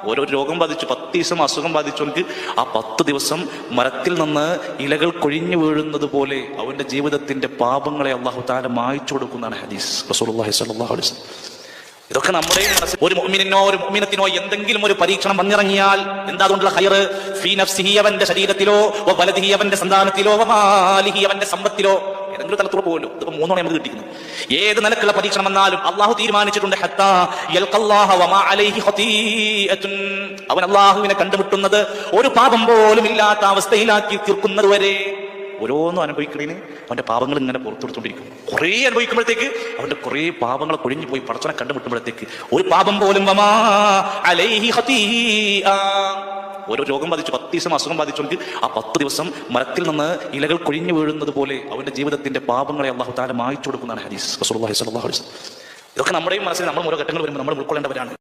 ഓരോ രോഗം ബാധിച്ചു 10 ദിവസം അസുഖം ബാധിച്ചവർക്ക് ആ 10 ദിവസം മരത്തിൽ നിന്ന് ഇലകൾ കൊഴിഞ്ഞു വീഴുന്നത് പോലെ അവന്റെ ജീവിതത്തിന്റെ പാപങ്ങളെ അല്ലാഹു തആല മായ്ച്ചു കൊടുക്കുന്നതാണ് ഹദീസ് റസൂലുള്ളാഹി സ്വല്ലല്ലാഹു അലൈഹി വസല്ലം. ഇതൊക്കെ നമ്മുടെ മനസ്സിൽ ഒരു മുഅ്മിനോ ഒരു മുഅ്മിനത്തിനോ എന്തെങ്കിലും ഒരു പരീക്ഷണം വന്നിറങ്ങിയാൽ എന്താ അതുകൊണ്ടുള്ള ഖൈർ? ഫീ നഫ്സിഹി, അവന്റെ ശരീരത്തിലോ, വ വലദിഹി, അവന്റെ സന്താനത്തിലോ, വ മാലിഹി, അവന്റെ സമ്പത്തിലോ, ഏതെങ്കിലും തലത്തിൽ പോകുമല്ലോ. ഇതിപ്പോ 3 നമുക്ക് കിട്ടിക്കുന്നു. ഏത് നിലക്കുള്ള പരീക്ഷണം വന്നാലും അള്ളാഹു തീരുമാനിച്ചിട്ടുണ്ട്, ഹത്താ യൽഖല്ലാഹ വമാ അലൈഹി ഖതീഅത്തുൻ, അവൻ അള്ളാഹുവിനെ കണ്ടുമുട്ടുന്നത് ഒരു പാപം പോലും ഇല്ലാത്ത അവസ്ഥയിലാക്കി തീർക്കുന്നത് വരെ. ഓരോന്നും അനുഭവിക്കുന്നതിന് അവന്റെ പാപങ്ങൾ ഇങ്ങനെ പുറത്തെടുത്തോണ്ടിരിക്കും. കുറെ അനുഭവിക്കുമ്പോഴത്തേക്ക് അവന്റെ കുറെ പാപങ്ങൾ കൊഴിഞ്ഞു പോയി പടച്ചവനെ കണ്ടുമുട്ടുമ്പോഴത്തേക്ക് ഒരു പാപം പോലും വമാ അലൈഹി ഖതീഅ. ഓരോ രോഗം ബാധിച്ചു 10 ദിവസം അസുഖം ബാധിച്ചവർക്ക് ആ 10 ദിവസം മരത്തിൽ നിന്ന് ഇലകൾ കൊഴിഞ്ഞു വീഴുന്നത് പോലെ അവന്റെ ജീവിതത്തിന്റെ പാപങ്ങളെ അല്ലാഹു തആല മായ്ച്ചു കൊടുക്കുന്നതാണ് ഹദീസ് റസൂലുള്ളാഹി സ്വല്ലല്ലാഹു അലൈഹി വസല്ലം. ഇതൊക്കെ നമ്മുടെയും മനസ്സിൽ നമ്മൾ ഓരോ ഘട്ടങ്ങൾ വരുമ്പോൾ നമ്മൾ ഉൾക്കൊള്ളേണ്ടവരാണ്.